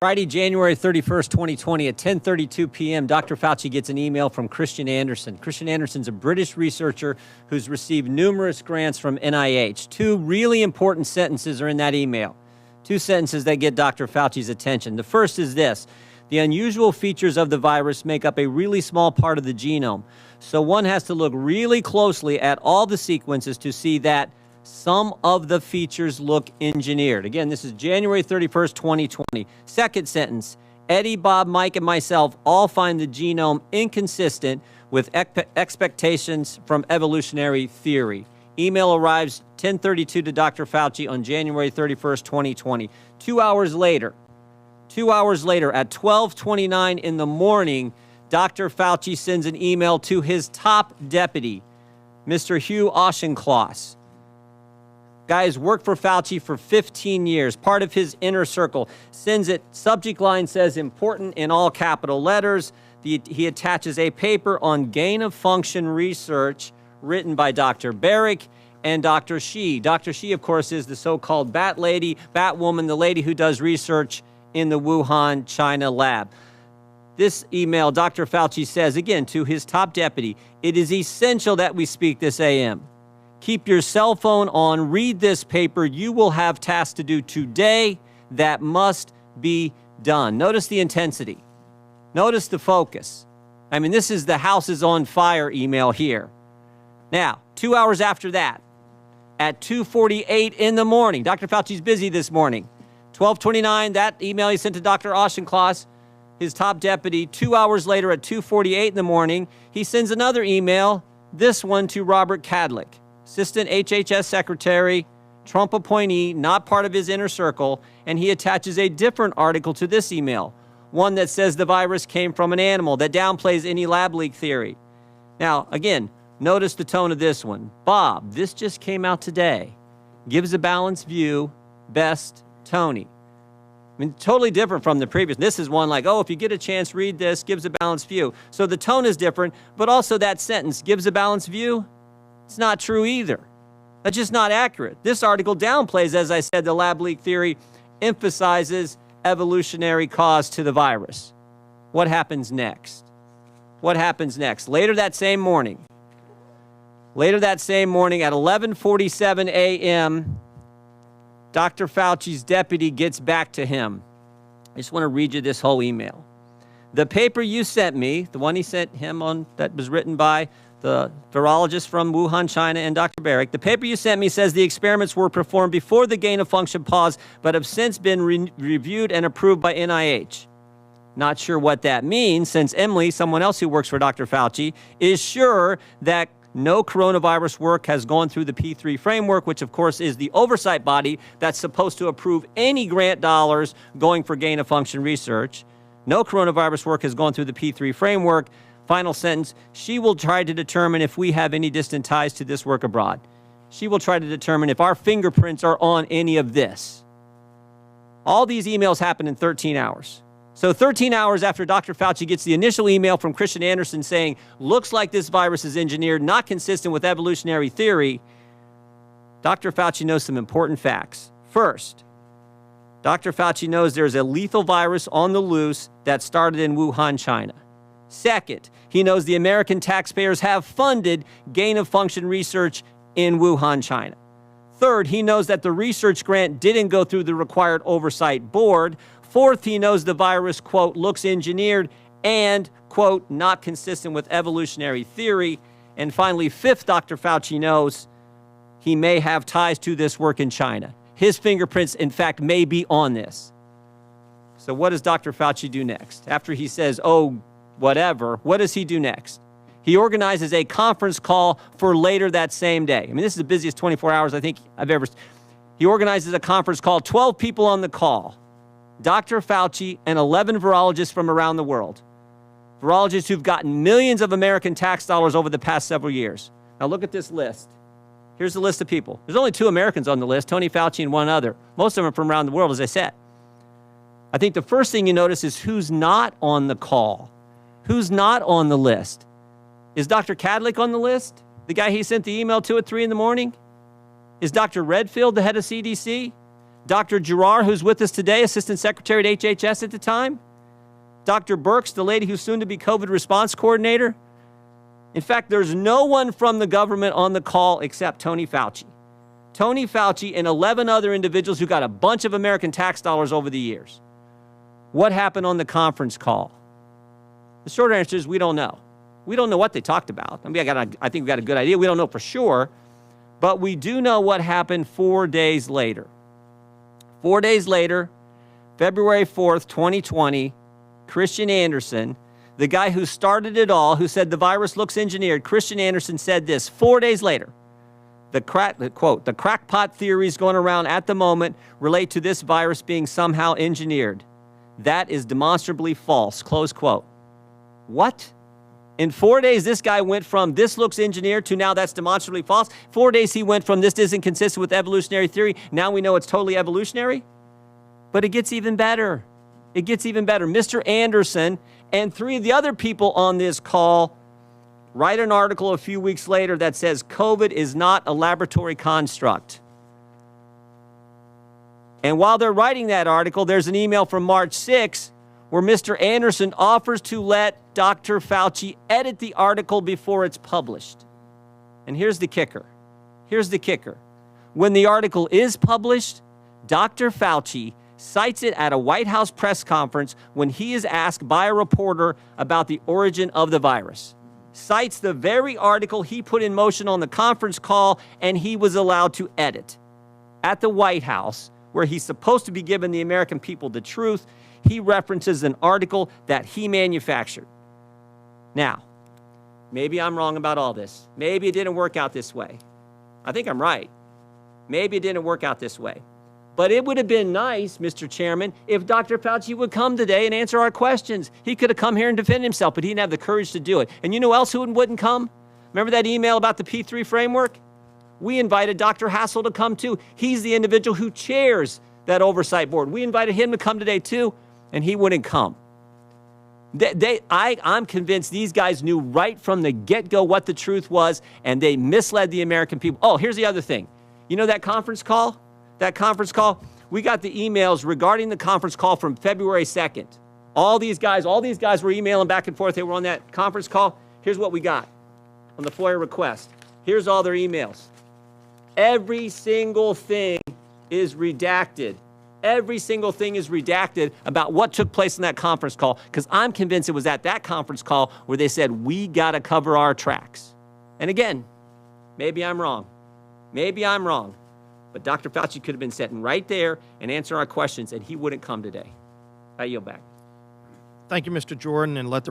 Friday, January 31st, 2020 at 10:32 p.m., Dr. Fauci gets an email from Christian Anderson. Christian Anderson's a British researcher who's received numerous grants from NIH. Two really important sentences are in that email. Two sentences that get Dr. Fauci's attention. The first is this: the unusual features of the virus make up a really small part of the genome. So one has to look really closely at all the sequences to see that some of the features look engineered. Again, this is January 31st, 2020. Second sentence: Eddie, Bob, Mike, and myself all find the genome inconsistent with expectations from evolutionary theory. Email arrives 10:32 to Dr. Fauci on January 31st, 2020. 2 hours later at 12:29 in the morning, Dr. Fauci sends an email to his top deputy, Mr. Hugh Auchincloss. Guys worked for Fauci for 15 years, part of his inner circle. Sends it, subject line says important in all capital letters. He attaches a paper on gain-of-function research written by Dr. Barrick and Dr. Shi. Dr. Shi, of course, is the so-called Bat Lady, Batwoman, the lady who does research in the Wuhan, China lab. This email, Dr. Fauci says, again, to his top deputy, it is essential that we speak this AM. Keep your cell phone on, read this paper. You will have tasks to do today that must be done. Notice the intensity. Notice the focus. I mean, this is the house is on fire email here. Now, 2 hours after that, at 2:48 in the morning, Dr. Fauci's busy this morning. 12:29, that email he sent to Dr. Auchincloss, his top deputy. 2 hours later at 2:48 in the morning, he sends another email, this one to Robert Kadlec, Assistant HHS Secretary, Trump appointee, not part of his inner circle, and he attaches a different article to this email, one that says the virus came from an animal, that downplays any lab leak theory. Now, again, notice the tone of this one. Bob, this just came out today. Gives a balanced view. Best, Tony. I mean, totally different from the previous. This is one like, oh, if you get a chance, read this, gives a balanced view. So the tone is different, but also that sentence, gives a balanced view, it's not true either. That's just not accurate. This article downplays, as I said, the lab leak theory, emphasizes evolutionary cause to the virus. What happens next? What happens next? Later that same morning at 11:47 a.m., Dr. Fauci's deputy gets back to him. I just want to read you this whole email. The paper you sent me, the one he sent him on, that was written by the virologist from Wuhan, China, and Dr. Barrick, the paper you sent me says the experiments were performed before the gain-of-function pause, but have since been reviewed and approved by NIH. Not sure what that means, since Emily, someone else who works for Dr. Fauci, is sure that no coronavirus work has gone through the P3 framework, which, of course, is the oversight body that's supposed to approve any grant dollars going for gain-of-function research. No coronavirus work has gone through the P3 framework. Final sentence, she will try to determine if we have any distant ties to this work abroad. She will try to determine if our fingerprints are on any of this. All these emails happen in 13 hours. So 13 hours after Dr. Fauci gets the initial email from Christian Anderson saying, looks like this virus is engineered, not consistent with evolutionary theory, Dr. Fauci knows some important facts. First, Dr. Fauci knows there's a lethal virus on the loose that started in Wuhan, China. Second, he knows the American taxpayers have funded gain-of-function research in Wuhan, China. Third, he knows that the research grant didn't go through the required oversight board. Fourth, he knows the virus, quote, looks engineered and, quote, not consistent with evolutionary theory. And finally, fifth, Dr. Fauci knows he may have ties to this work in China. His fingerprints, in fact, may be on this. So what does Dr. Fauci do next? After he says, oh, whatever, what does he do next? He organizes a conference call for later that same day. I mean, this is the busiest 24 hours I think I've ever. He organizes a conference call, 12 people on the call. Dr. Fauci and 11 virologists from around the world. Virologists who've gotten millions of American tax dollars over the past several years. Now look at this list. Here's the list of people. There's only 2 Americans on the list, Tony Fauci and one other. Most of them are from around the world, as I said. I think the first thing you notice is who's not on the call. Who's not on the list? Is Dr. Kadlec on the list? The guy he sent the email to at 3 in the morning? Is Dr. Redfield the head of CDC? Dr. Girard, who's with us today, Assistant Secretary at HHS at the time. Dr. Birx, the lady who's soon to be COVID response coordinator. In fact, there's no one from the government on the call except Tony Fauci. Tony Fauci and 11 other individuals who got a bunch of American tax dollars over the years. What happened on the conference call? The short answer is we don't know. We don't know what they talked about. I mean, I think we got a good idea. We don't know for sure, but we do know what happened 4 days later. 4 days later, February 4th, 2020, Christian Anderson, the guy who started it all, who said the virus looks engineered, Christian Anderson said this 4 days later. The crackpot theories going around at the moment relate to this virus being somehow engineered. That is demonstrably false, close quote. What? In 4 days, this guy went from this looks engineered to now that's demonstrably false. 4 days, he went from this isn't consistent with evolutionary theory. Now we know it's totally evolutionary. But it gets even better. It gets even better. Mr. Anderson and 3 of the other people on this call write an article a few weeks later that says COVID is not a laboratory construct. And while they're writing that article, there's an email from March 6 where Mr. Anderson offers to let Dr. Fauci edit the article before it's published. And here's the kicker. Here's the kicker. When the article is published, Dr. Fauci cites it at a White House press conference when he is asked by a reporter about the origin of the virus. Cites the very article he put in motion on the conference call and he was allowed to edit. At the White House, where he's supposed to be giving the American people the truth, he references an article that he manufactured. Now, maybe I'm wrong about all this. Maybe it didn't work out this way. I think I'm right. Maybe it didn't work out this way. But it would have been nice, Mr. Chairman, if Dr. Fauci would come today and answer our questions. He could have come here and defended himself, but he didn't have the courage to do it. And you know who else wouldn't come? Remember that email about the P3 framework? We invited Dr. Hassel to come too. He's the individual who chairs that oversight board. We invited him to come today too, and he wouldn't come. I'm convinced these guys knew right from the get-go what the truth was, and they misled the American people. Oh, here's the other thing. You know that conference call? That conference call? We got the emails regarding the conference call from February 2nd. All these guys were emailing back and forth. They were on that conference call. Here's what we got on the FOIA request. Here's all their emails. Every single thing is redacted. Every single thing is redacted about what took place in that conference call, because I'm convinced it was at that conference call where they said, we got to cover our tracks. And again, maybe I'm wrong. Maybe I'm wrong. But Dr. Fauci could have been sitting right there and answering our questions, and he wouldn't come today. I yield back. Thank you, Mr. Jordan, and let the